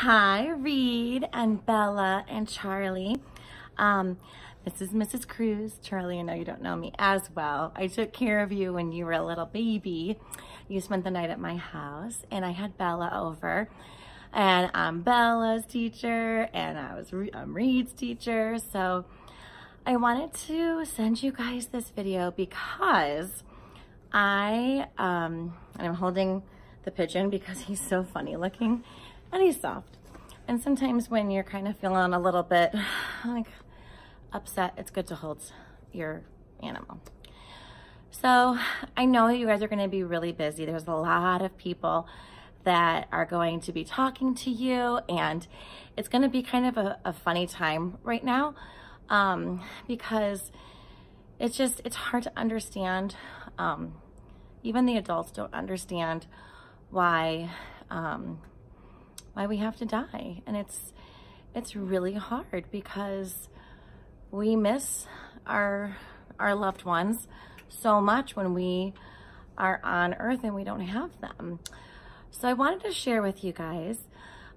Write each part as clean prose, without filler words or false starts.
Hi, Reed and Bella and Charlie. This is Mrs. Cruz. Charlie, I know you don't know me as well. I took care of you when you were a little baby. You spent the night at my house, and I had Bella over. And I'm Bella's teacher, and I'm Reed's teacher. So I wanted to send you guys this video because I'm holding the pigeon because he's so funny looking and he's soft. And sometimes when you're kind of feeling a little bit like upset, it's good to hold your animal. So I know you guys are going to be really busy. There's a lot of people that are going to be talking to you, and it's going to be kind of a funny time right now because it's hard to understand. Even the adults don't understand why we have to die. And it's really hard because we miss our loved ones so much when we are on earth and we don't have them. So I wanted to share with you guys,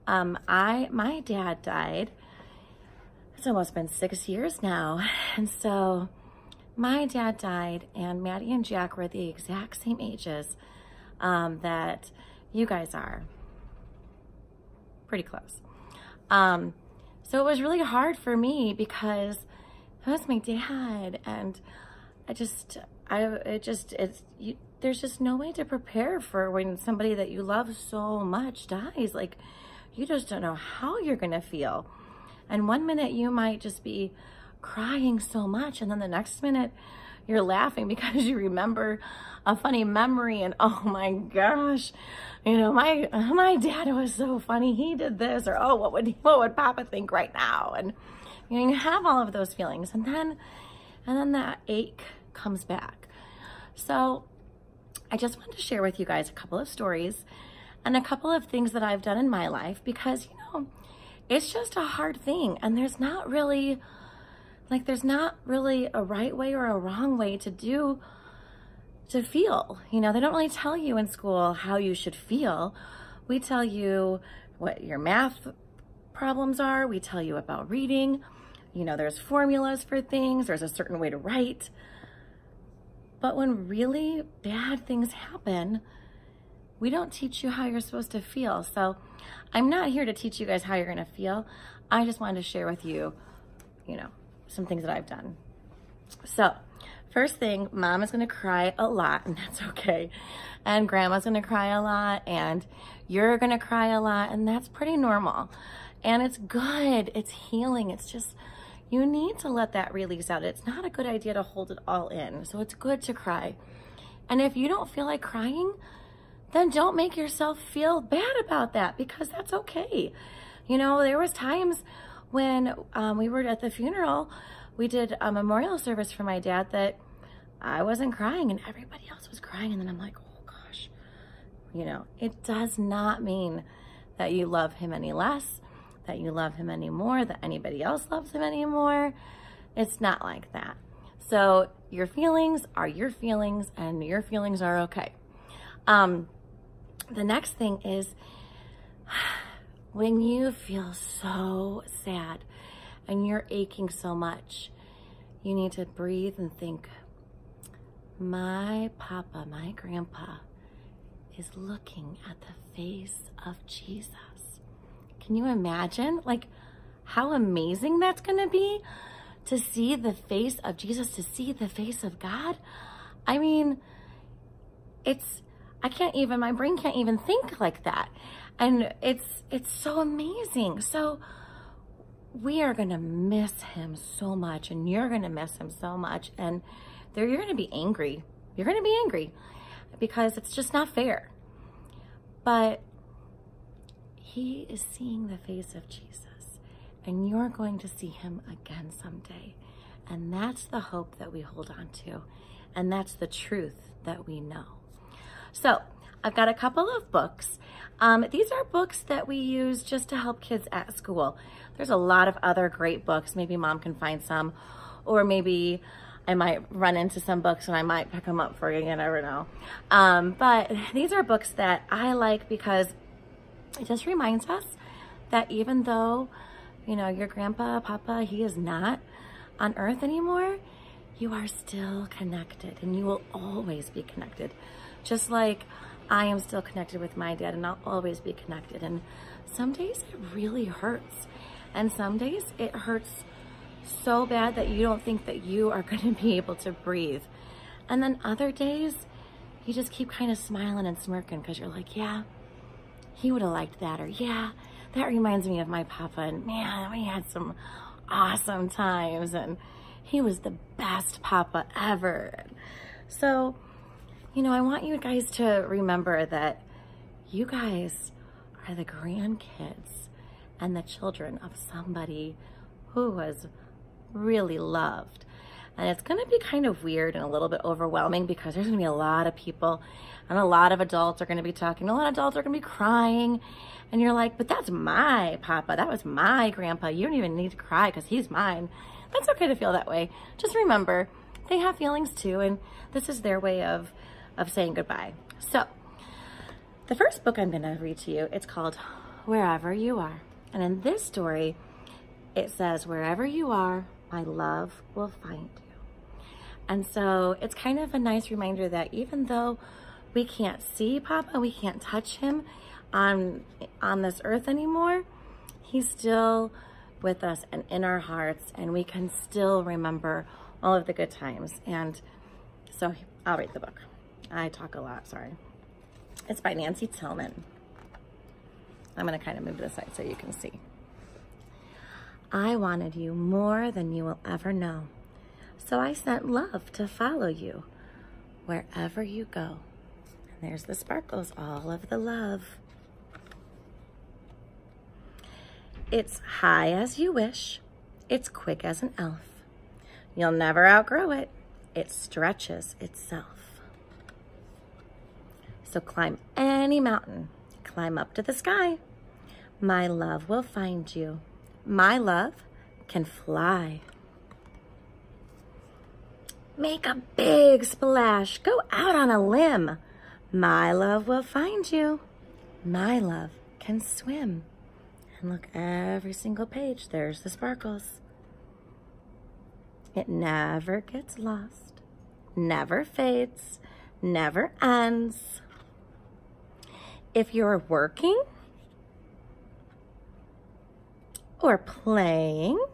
my dad died. It's almost been 6 years now. And so my dad died, and Maddie and Jack were the exact same ages that you guys are. Pretty close. So it was really hard for me because it was my dad, and there's just no way to prepare for when somebody that you love so much dies. Like, you just don't know how you're gonna feel. And one minute you might just be crying so much, and then the next minute you're laughing because you remember a funny memory, and oh my gosh, you know, my dad was so funny, he did this, or oh, what would Papa think right now? And you know, you have all of those feelings, and then that ache comes back. So I just wanted to share with you guys a couple of stories and a couple of things that I've done in my life, because you know, it's just a hard thing, and there's not really a right way or a wrong way to feel. You know, they don't really tell you in school how you should feel. We tell you what your math problems are. We tell you about reading. You know, there's formulas for things. There's a certain way to write. But when really bad things happen, we don't teach you how you're supposed to feel. So I'm not here to teach you guys how you're going to feel. I just wanted to share with you, you know, some things that I've done. So first thing, Mom is going to cry a lot, and that's okay. And Grandma's going to cry a lot, and you're going to cry a lot, and that's pretty normal. And it's good. It's healing. It's just, you need to let that release out. It's not a good idea to hold it all in. So it's good to cry. And if you don't feel like crying, then don't make yourself feel bad about that, because that's okay. You know, there was times when we were at the funeral, we did a memorial service for my dad that I wasn't crying and everybody else was crying. And then I'm like, oh gosh, you know, it does not mean that you love him any less, that you love him anymore, that anybody else loves him anymore. It's not like that. So your feelings are your feelings, and your feelings are okay. The next thing is, when you feel so sad and you're aching so much, you need to breathe and think, my Papa, my Grandpa is looking at the face of Jesus. Can you imagine, like, how amazing that's gonna be to see the face of Jesus, to see the face of God? I mean, my brain can't even think like that. And it's so amazing. So we are gonna miss him so much, and you're gonna miss him so much, and you're gonna be angry. You're gonna be angry because it's just not fair. But he is seeing the face of Jesus, and you're going to see him again someday. And that's the hope that we hold on to, and that's the truth that we know. So I've got a couple of books. These are books that we use just to help kids at school. There's a lot of other great books. Maybe Mom can find some, or maybe I might run into some books and I might pick them up for you. You never know. But these are books that I like because it just reminds us that even though, you know, your grandpa, Papa, he is not on earth anymore, you are still connected, and you will always be connected. Just like I am still connected with my dad, and I'll always be connected. And some days it really hurts. And some days it hurts so bad that you don't think that you are going to be able to breathe. And then other days, you just keep kind of smiling and smirking because you're like, yeah, he would have liked that. Or yeah, that reminds me of my Papa. And man, we had some awesome times. And he was the best Papa ever. So, you know, I want you guys to remember that you guys are the grandkids and the children of somebody who was really loved. And it's going to be kind of weird and a little bit overwhelming because there's going to be a lot of people and a lot of adults are going to be talking. A lot of adults are going to be crying. And you're like, but that's my Papa. That was my grandpa. You don't even need to cry because he's mine. That's okay to feel that way. Just remember, they have feelings too. And this is their way of saying goodbye. So the first book I'm going to read to you, it's called Wherever You Are. And in this story, it says, wherever you are, my love will find you. And so it's kind of a nice reminder that even though we can't see Papa, we can't touch him on this earth anymore, he's still with us and in our hearts, and we can still remember all of the good times. And so I'll read the book. I talk a lot, sorry. It's by Nancy Tillman. I'm going to kind of move to the side so you can see. I wanted you more than you will ever know. So I sent love to follow you wherever you go. And there's the sparkles, all of the love. It's high as you wish. It's quick as an elf. You'll never outgrow it. It stretches itself. So climb any mountain. Climb up to the sky. My love will find you. My love can fly. Make a big splash. Go out on a limb. My love will find you. My love can swim. And look, every single page, there's the sparkles. It never gets lost, never fades, never ends. If you're working or playing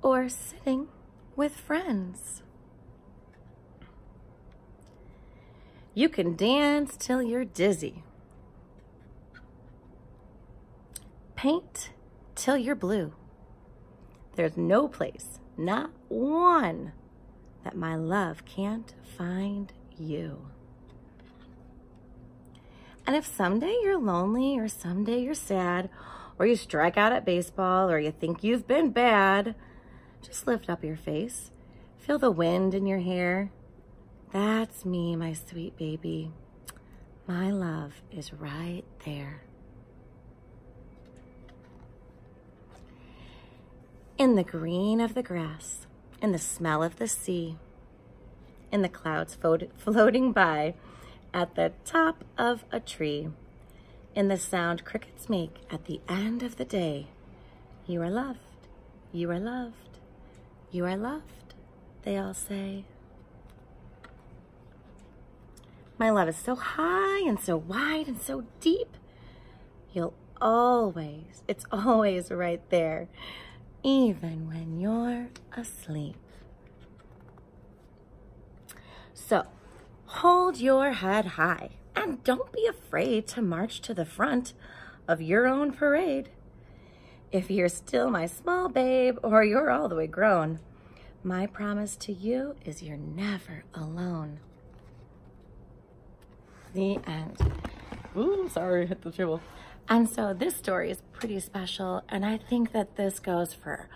or sitting with friends, you can dance till you're dizzy. Paint till you're blue. There's no place, not one, that my love can't find you. And if someday you're lonely or someday you're sad or you strike out at baseball or you think you've been bad, just lift up your face. Feel the wind in your hair. That's me, my sweet baby. My love is right there. In the green of the grass, in the smell of the sea, in the clouds floating by at the top of a tree, in the sound crickets make at the end of the day, you are loved, you are loved, you are loved, they all say. My love is so high and so wide and so deep, it's always right there, even when you're asleep. So, hold your head high and don't be afraid to march to the front of your own parade. If you're still my small babe or you're all the way grown, my promise to you is you're never alone. The end. Ooh, sorry, hit the table. And so this story is pretty special, and I think that this goes for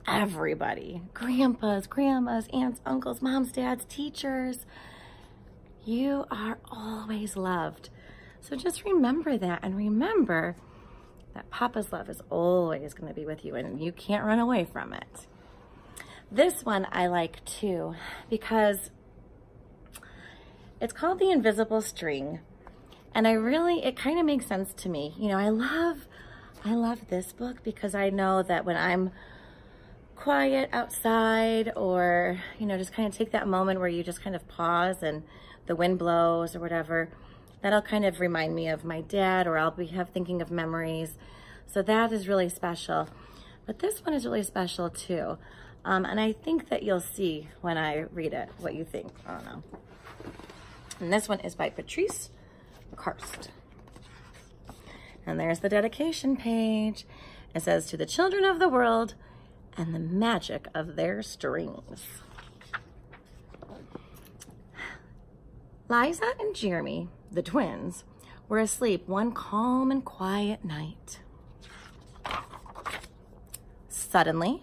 everybody. Grandpas, grandmas, aunts, uncles, moms, dads, teachers. You are always loved. So just remember that, and remember that Papa's love is always going to be with you, and you can't run away from it. This one I like too, because it's called The Invisible String. And it kind of makes sense to me. You know, I love this book because I know that when I'm quiet outside, or, you know, just kind of take that moment where you just kind of pause and the wind blows or whatever, that'll kind of remind me of my dad, or I'll be thinking of memories. So that is really special. But this one is really special too. And I think that you'll see when I read it what you think. I don't know. And this one is by Patrice Karst. And there's the dedication page. It says, "To the children of the world and the magic of their strings." Liza and Jeremy, the twins, were asleep one calm and quiet night. Suddenly,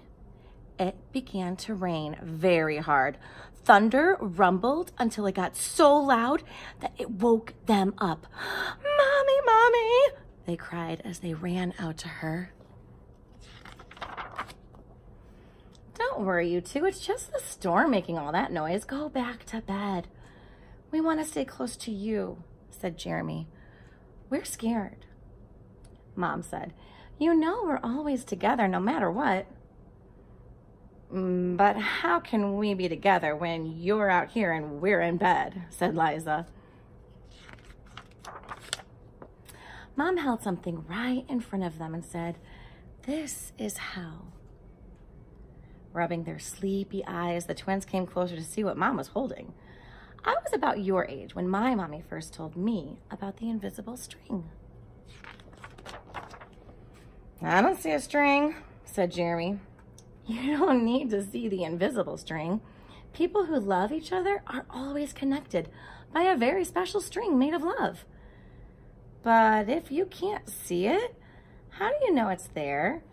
it began to rain very hard. Thunder rumbled until it got so loud that it woke them up. "Mommy, Mommy," they cried as they ran out to her. "Don't worry, you two. It's just the storm making all that noise. Go back to bed. We want to stay close to you," said Jeremy. "We're scared," Mom said. "You know we're always together no matter what." "But how can we be together when you're out here and we're in bed?" said Liza. Mom held something right in front of them and said, "This is how." Rubbing their sleepy eyes, the twins came closer to see what Mom was holding. "I was about your age when my mommy first told me about the invisible string." "I don't see a string," said Jeremy. "You don't need to see the invisible string. People who love each other are always connected by a very special string made of love." "But if you can't see it, how do you know it's there?"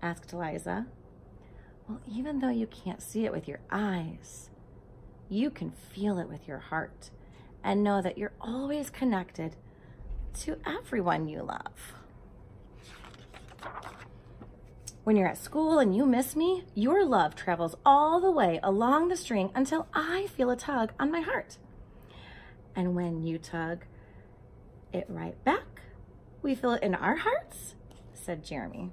asked Liza. "Well, even though you can't see it with your eyes, you can feel it with your heart and know that you're always connected to everyone you love. When you're at school and you miss me, your love travels all the way along the string until I feel a tug on my heart. And when you tug it right back, we feel it in our hearts," said Jeremy.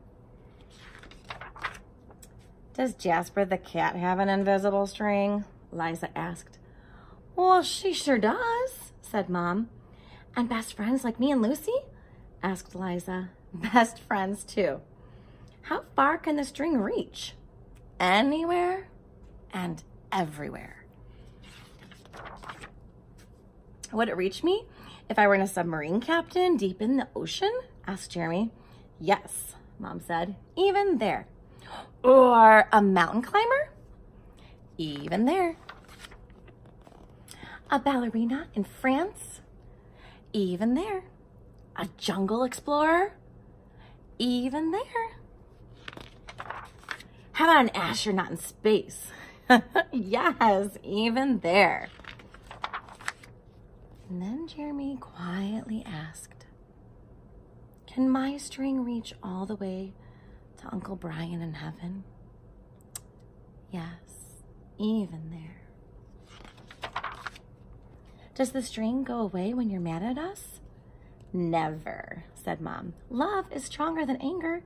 "Does Jasper the cat have an invisible string?" Liza asked. "Well, she sure does," said Mom. "And best friends like me and Lucy?" asked Liza. "Best friends too. How far can the string reach?" "Anywhere and everywhere." "Would it reach me if I were in a submarine, Captain, deep in the ocean?" asked Jeremy. "Yes," Mom said, "even there." "Or a mountain climber?" "Even there." "A ballerina in France?" "Even there." "A jungle explorer?" "Even there." "How about an astronaut in space?" "Yes, even there." And then Jeremy quietly asked, "Can my string reach all the way to Uncle Brian in heaven?" "Yes, even there." "Does the string go away when you're mad at us?" "Never," said Mom. "Love is stronger than anger.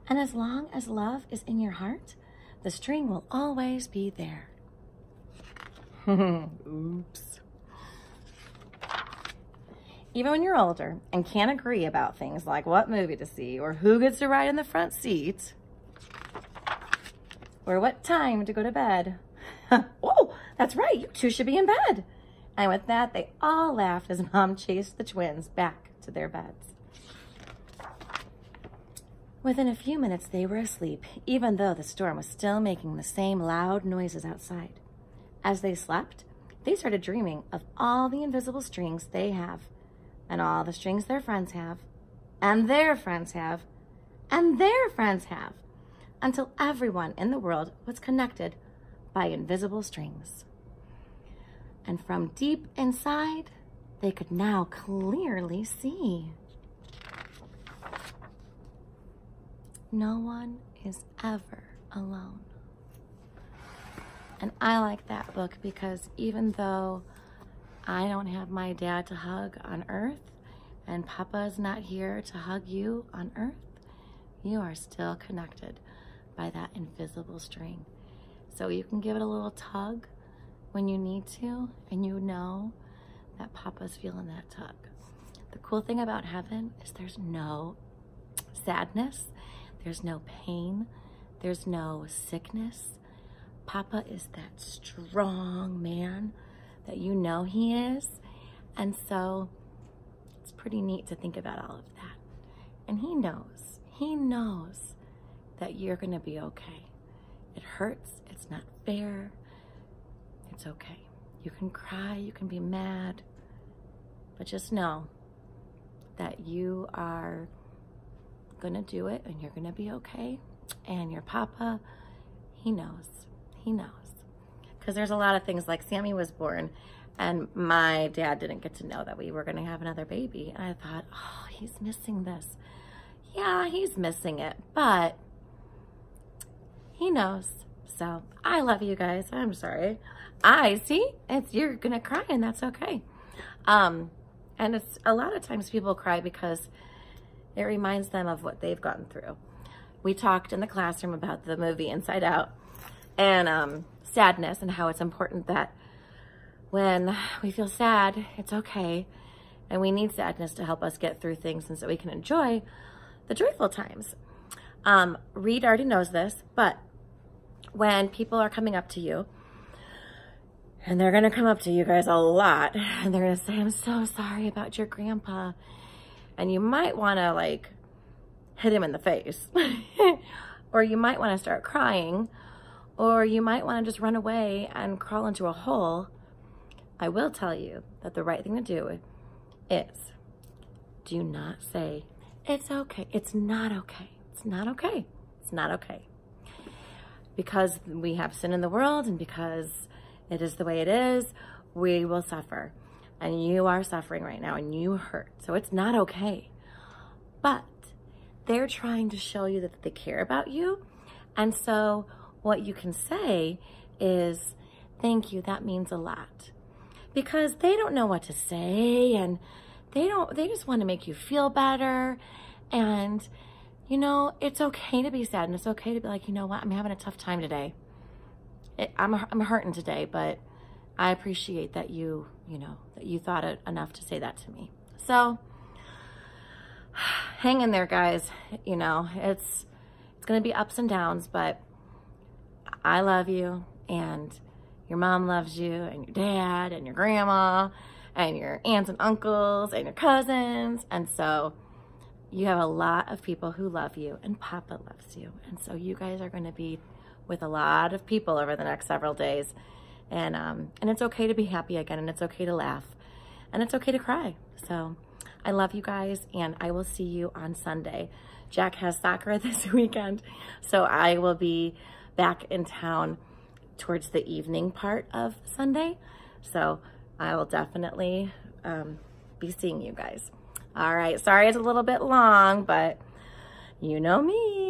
And as long as love is in your heart, the string will always be there." Oops. Even when you're older and can't agree about things like what movie to see or who gets to ride in the front seat or what time to go to bed. "Oh, that's right, you two should be in bed." And with that, they all laughed as Mom chased the twins back to their beds. Within a few minutes, they were asleep, even though the storm was still making the same loud noises outside. As they slept, they started dreaming of all the invisible strings they have, and all the strings their friends have, and their friends have, and their friends have, until everyone in the world was connected by invisible strings. And from deep inside, they could now clearly see. No one is ever alone. And I like that book because even though I don't have my dad to hug on earth, and Papa is not here to hug you on earth, you are still connected by that invisible string. So you can give it a little tug when you need to, and you know that Papa's feeling that tug. The cool thing about heaven is there's no sadness, there's no pain, there's no sickness. Papa is that strong man that you know he is. And so it's pretty neat to think about all of that. And he knows that you're gonna be okay. It hurts, it's not fair, it's okay. You can cry, you can be mad, but just know that you are gonna do it and you're gonna be okay. And your Papa, he knows. Because there's a lot of things, like Sammy was born and my dad didn't get to know that we were gonna have another baby. And I thought, oh, he's missing this. Yeah, he's missing it, but he knows. So I love you guys. I'm sorry. You're gonna cry and that's okay. And it's a lot of times people cry because it reminds them of what they've gone through. We talked in the classroom about the movie Inside Out and sadness, and how it's important that when we feel sad, it's okay. And we need sadness to help us get through things and so we can enjoy the joyful times. Reed already knows this, but when people are coming up to you, and they're gonna come up to you guys a lot, and they're gonna say, I'm so sorry about your grandpa. And you might wanna like hit him in the face. Or you might wanna start crying, or you might wanna just run away and crawl into a hole. I will tell you that the right thing to do is, do not say, it's okay, it's not okay, it's not okay, it's not okay. Because we have sin in the world, and because it is the way it is, we will suffer. And you are suffering right now, and you hurt. So it's not okay. But they're trying to show you that they care about you. And so what you can say is, thank you, that means a lot. Because they don't know what to say, and they just want to make you feel better. And you know, it's okay to be sad, and it's okay to be like, you know what, I'm having a tough time today. I'm hurting today, but I appreciate that you thought it enough to say that to me. So hang in there, guys. You know, it's gonna be ups and downs, but I love you, and your mom loves you, and your dad, and your grandma, and your aunts and uncles, and your cousins, and so you have a lot of people who love you, and Papa loves you. And so you guys are going to be with a lot of people over the next several days. And it's okay to be happy again, and it's okay to laugh, and it's okay to cry. So I love you guys, and I will see you on Sunday. Jack has soccer this weekend, so I will be back in town towards the evening part of Sunday. So I will definitely be seeing you guys. All right, sorry it's a little bit long, but you know me.